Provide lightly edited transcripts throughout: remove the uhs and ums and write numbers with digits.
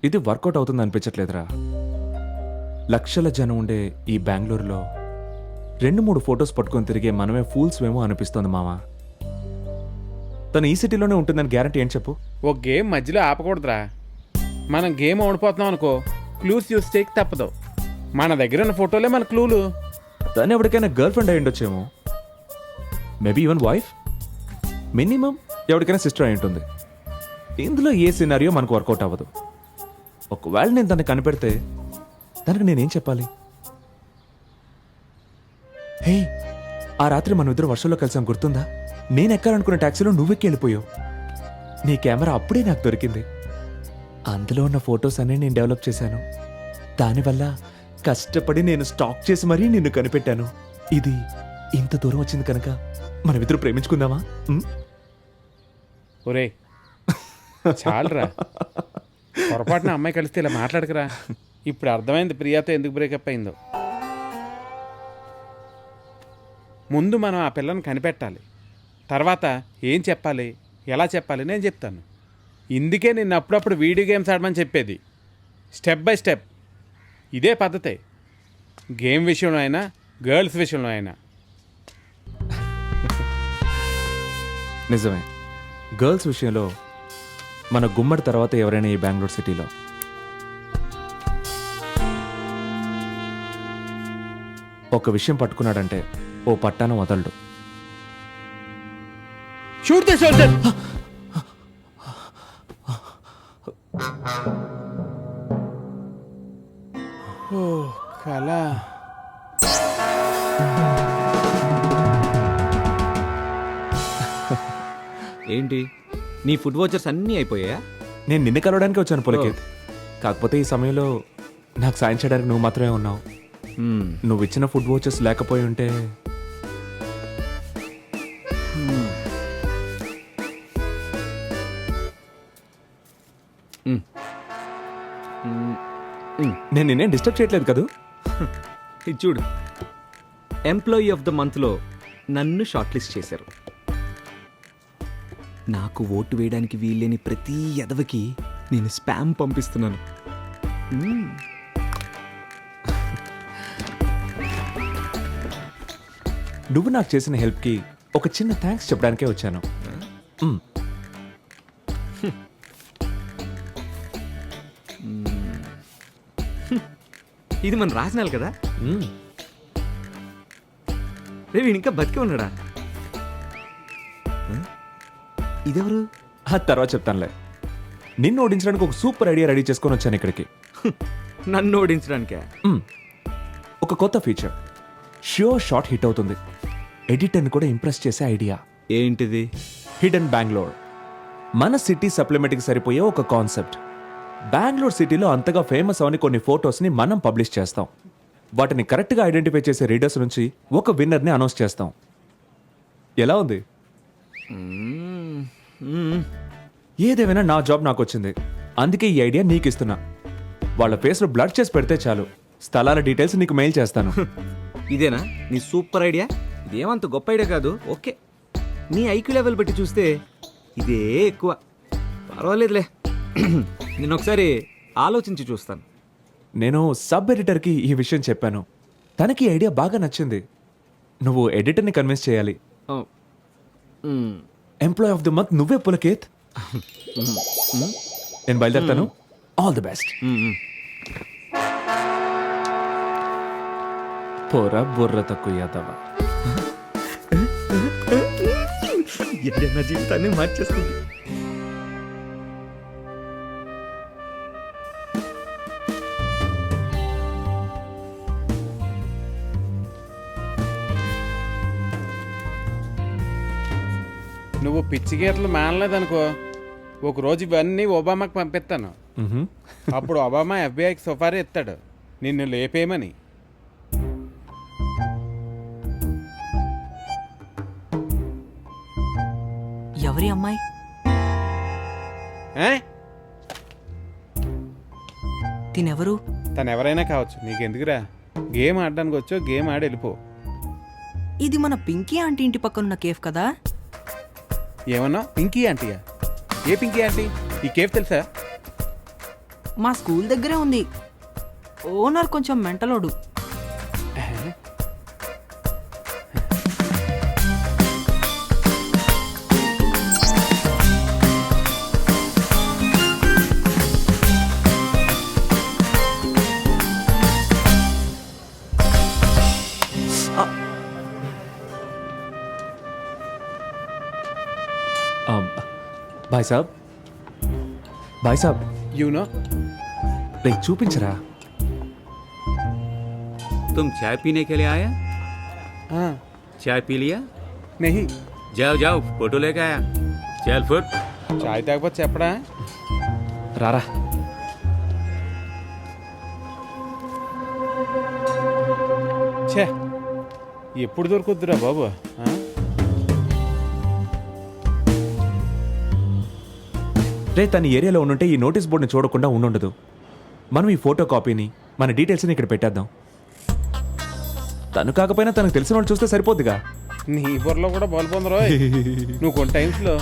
ఇది వర్కౌట్ అవుతుంది అనిపించట్లేదురా. లక్షల జనం ఉండే ఈ బెంగళూరులో 2-3 ఫొటోస్ పట్టుకొని తిరిగే మనమే ఫూల్స్ ఏమో అనిపిస్తోంది మామ. తను ఈ సిటీలోనే ఉంటుందని గ్యారంటీ ఏం చెప్పు? ఒక గేమ్ మధ్యలో ఆపకూడదురా. మనం గేమ్ ఓడిపోతున్నాం అనుకో, క్లూస్ యూస్ చేయక తప్పదు. మన దగ్గర ఉన్న ఫోటోలే మన క్లూలు. తను ఎవరికైనా గర్ల్ ఫ్రెండ్ అయి ఉండొచ్చేమో, మేబీ ఈవెన్ వైఫ్, మినిమం ఎవరికైనా సిస్టర్ అయి ఉంటుంది. ఇందులో ఏ సినారియో మనకు వర్కౌట్ అవ్వదు. ఒకవేళ నేను తనని కనిపెడితే దానికి నేనేం చెప్పాలి? హే, ఆ రాత్రి మనం ఇద్దరు వర్షంలో కలిసాం గుర్తుందా? నేను ఎక్కాలనుకున్న ట్యాక్సీలో నువ్వెక్కి వెళ్ళిపోయావు. నీ కెమెరా అప్పుడే నాకు దొరికింది. అందులో ఉన్న ఫొటోస్ అన్నీ నేను డెవలప్ చేశాను. దానివల్ల కష్టపడి నేను స్టాక్ చేసి మరీ నిన్ను కనిపెట్టాను. ఇది ఇంత దూరం వచ్చింది కనుక మనమిద్దరు ప్రేమించుకుందామా? ఒరే చాలరా, పొరపాటున అమ్మాయి కలిస్తే ఇలా మాట్లాడకరా. ఇప్పుడు అర్థమైంది ప్రియాతో ఎందుకు బ్రేకప్ అయిందో. ముందు మనం ఆ పిల్లని కనిపెట్టాలి. తర్వాత ఏం చెప్పాలి, ఎలా చెప్పాలి నేను చెప్తాను. ఇందుకే నిన్ను అప్పుడప్పుడు వీడియో గేమ్స్ ఆడమని చెప్పేది. స్టెప్ బై స్టెప్ ఇదే పద్ధతే. గేమ్ విషయంలో అయినా, గర్ల్స్ విషయంలో అయినా. నిజమే, గర్ల్స్ విషయంలో మన గుమ్మడి తర్వాత ఎవరైనా ఈ బెంగళూరు సిటీలో ఒక విషయం పట్టుకున్నాడంటే ఓ పట్టాను వదలడు. Shoot the shoulder. ఓ కళ. ఏంటి నీ ఫుడ్ వాచర్స్ అన్నీ అయిపోయాయా? నేను నిన్ను కలవడానికి వచ్చాను పులకేత్. కాకపోతే ఈ సమయంలో నాకు సాయం చేయడానికి నువ్వు మాత్రమే ఉన్నావు. నువ్వు ఇచ్చిన ఫుడ్ వాచెస్ లేకపోయి ఉంటే నేను నిన్నేం డిస్టర్బ్ చేయట్లేదు కదా? ఇది చూడు, ఎంప్లాయీ ఆఫ్ ద మంత్లో నన్ను షార్ట్ లిస్ట్ చేశారు. నాకు ఓటు వేయడానికి వీల్లేని ప్రతి ఎదవకి నేను స్పామ్ పంపిస్తున్నాను. నువ్వు నాకు చేసిన హెల్ప్కి ఒక చిన్న థ్యాంక్స్ చెప్పడానికే వచ్చాను. ఇది మన రాసినాలి కదా. రేవి ఇంకా బతికే ఉన్నాడా? ఇదెవరు? ఆ తర్వాత చెప్తానులే. నిన్ను ఓడించడానికి ఒక సూపర్ ఐడియా రెడీ చేసుకొని వచ్చాను ఇక్కడికి. నన్ను ఓడించడానికే? ఒక కొత్త ఫీచర్, షూర్ షాట్ హిట్ అవుతుంది. ఎడిటర్ని కూడా ఇంప్రెస్ చేసే ఐడియా. ఏంటిది? హిడెన్ బెంగళూరు. మన సిటీ సప్లిమెంట్కి సరిపోయే ఒక కాన్సెప్ట్. బెంగళూరు సిటీలో అంతగా ఫేమస్ అవని కొన్ని ఫొటోస్ని మనం పబ్లిష్ చేస్తాం. వాటిని కరెక్ట్గా ఐడెంటిఫై చేసే రీడర్స్ నుంచి ఒక విన్నర్ని అనౌన్స్ చేస్తాం. ఎలా ఉంది? ఏదేమైనా నా జాబ్ నాకు వచ్చింది, అందుకే ఈ ఐడియా నీకు ఇస్తున్నా. వాళ్ళ ఫేస్లో బ్లడ్ చేసి పెడితే చాలు, స్థలాల డీటెయిల్స్ నీకు మెయిల్ చేస్తాను. ఇదేనా నీ సూపర్ ఐడియా? ఇదేమంత గొప్ప ఐడియా కాదు, ఓకే. నీ ఐక్యూ లెవెల్ బట్టి చూస్తే ఇదే ఎక్కువ. పర్వాలేదులే, నేను ఒకసారి ఆలోచించి చూస్తాను. నేను సబ్ ఎడిటర్కి ఈ విషయం చెప్పాను. తనకి ఈ ఐడియా బాగా నచ్చింది. నువ్వు ఎడిటర్ని కన్విన్స్ చేయాలి. ఎంప్లాయ్ ఆఫ్ ది మంత్ నువ్వే పులకేత్. నేను బయలుదేరుతాను. All the best. పోరా బుర్ర తక్కువ యాదవా. నా జీవితాన్ని మార్చేస్తుంది. నువ్వు పిచ్చి గీతలు మానలేదనుకో, ఒకరోజు ఇవన్నీ ఒబామాకి పంపిస్తాను. అప్పుడు ఒబామా FBI సుపారీ ఎత్తాడు నిన్ను లేపేయమని. ఎవరి అమ్మాయి? తినెవరు? తను ఎవరైనా కావచ్చు, నీకెందుకురా? గేమ్ ఆడడానికి వచ్చో గేమ్ ఆడి వెళ్ళిపో. ఇది మన పింకీ ఆంటీ ఇంటి పక్కనున్న కేఫ్ కదా? ఏమన్నా పింకీ ఆంటీయా? ఏ పింకీ ఆంటీ? ఈ కేఫ్ తెలుసా? మా స్కూల్ దగ్గరే ఉంది. ఓనర్ కొంచెం మెంటలోడు. బాయ్ సాబ్, బాయ్ సాబ్, యు నో రే చూపించరా. तुम चाय पीने के लिए आया? चाय पी लिया? నెహి जाओ जाओ फोटो लेके आया. चल फुट. చాయ్ తాగపోతే చెప్పడా? రారా. ఛే, ఎప్పుడు దొరుకుద్దురా బాబు. రే తన ఏరియాలో ఉండుంటే ఈ నోటీస్ బోర్డుని చూడకుండా ఉండుండదు. మనం ఈ ఫోటో కాపీని మన డీటెయిల్స్ని ఇక్కడ పెట్టేద్దాం. తను కాకపోయినా తనకు తెలిసిన వాళ్ళు చూస్తే సరిపోద్దిగా. నీ బుర్రలో కూడా బాల్ పొందరో. నువ్వు కొన్ని టైమ్స్లో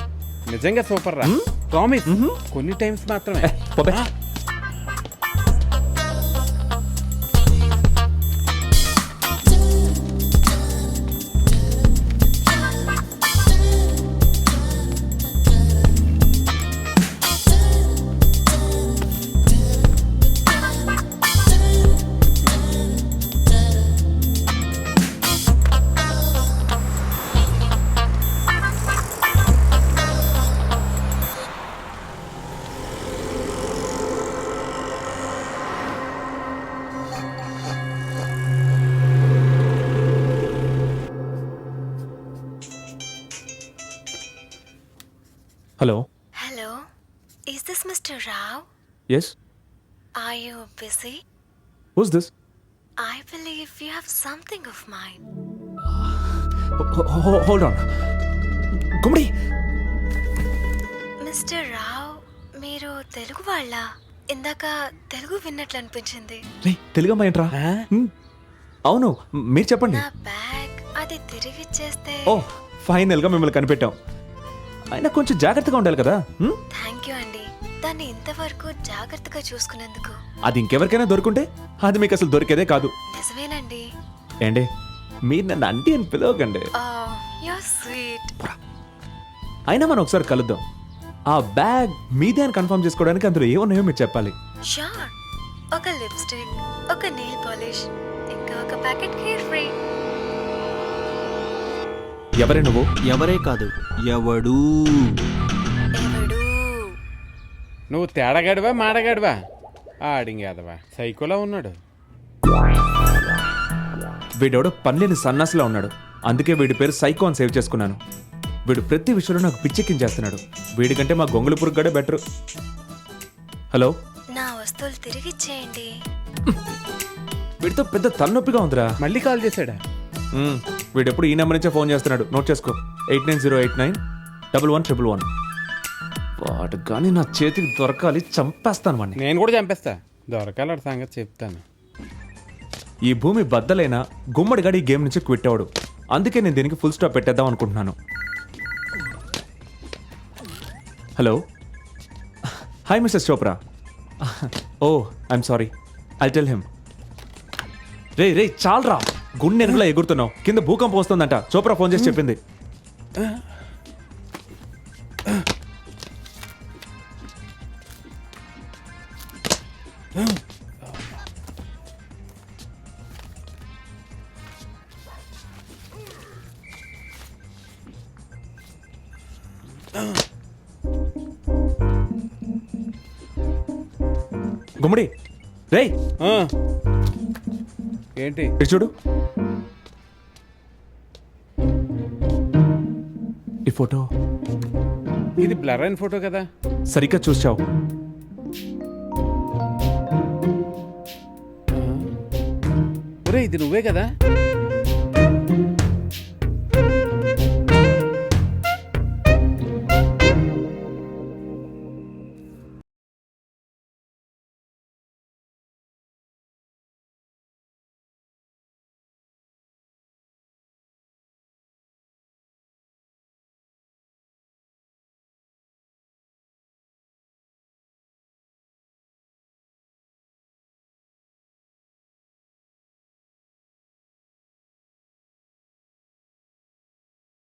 నిజంగా సూపర్ రా. ప్రామిస్, కొన్ని టైమ్స్ మాత్రమే. పోబే. Hello. Hello, is this Mr. Rao? Yes, Are you busy? Who's this? I believe you have something of mine. Hold on. Gummadi. Mister Rao, మీరు తెలుగు వాళ్ళ? ఇందాక తెలుగు విన్నట్లు అనిపించింది. రే తెలుగమ్మా ఏంట్రా? అవును, మీరు చెప్పండి. నా బ్యాగ్ అది తిరిగిచ్చేస్తే. ఓ ఫైనల్గా మిమ్మల్ని కనిపెట్టాం. అయినా కొంచెం జాగ్రత్తగా ఉండాలి కదా. థ్యాంక్ యూ అండి, దాన్ని ఇంతవరకు జాగ్రత్తగా చూసుకున్నందుకు. అది ఇంకెవరికైనా దొరుకుంటే అది మీకు అసలు దొరికేదే కాదు. నిజమేనండి. ఏండి మీరు నన్ను అంటీ అని పిలవకండి. Your sweet. అయినా మనం ఒకసారి కలుద్దాం. ఆ బ్యాగ్ మీదే అని కన్ఫర్మ్ చేసుకోవడానికి అందులో ఏమున్నాయో మీరు చెప్పాలి. షూర్. ఒక లిప్స్టిక్, ఒక నెయిల్ పాలిష్, ఇంకా ఒక ప్యాకెట్ హెయిర్ ఫ్రీ. ఎవరే నువ్వు? ఎవరే కాదు, ఎవడు. ఎవడు? నువ్వు తేడగాడివా మాడగాడివా? ఆడింగేదవా సైకోలా ఉన్నాడు. వీడెవడో పనిలేని సన్నాసిలా ఉన్నాడు. అందుకే వీడి పేరు సైకో అని సేవ్ చేసుకున్నాను. వీడు ప్రతి విషయంలో నాకు పిచ్చెక్కించేస్తున్నాడు. వీడికంటే మా గొంగుళ పురుగడే బెటర్. హలో. నా వస్తువులు తిరిగిచ్చేయండి. వీడితో పెద్ద తలనొప్పిగా ఉందిరా. మళ్ళీ కాల్ చేశాడా? వీడెప్పుడు ఈ నెంబర్ నుంచే ఫోన్ చేస్తున్నాడు. నోట్ చేసుకో, 8908911111. వాడు కానీ నా చేతికి దొరకాలి, చంపేస్తాను వాడిని. నేను కూడా చంపేస్తా. దొరకాల సంగతి చెప్తాను. ఈ భూమి బద్దలైనా గుమ్మడిగాడి ఈ గేమ్ నుంచి క్విట్ అవ్వడు. అందుకే నేను దీనికి ఫుల్ స్టాప్ పెట్టేద్దాం అనుకుంటున్నాను. Hello. Hi mister Chopra. Oh I'm sorry, I tell him. రే రే చాలరా, గుండెనుగులా ఎగురుతున్నావు. కింద భూకంపం వస్తుందంట. చోప్రా ఫోన్ చేసి చెప్పింది. గుమ్మడి రేయ్, ఏంటి? ఇటు చూడు. ఈ ఫోటో ఇది బ్లర్ అయిన ఫోటో కదా. సరిగ్గా చూసావు. ఒరే ఇది నువ్వే కదా?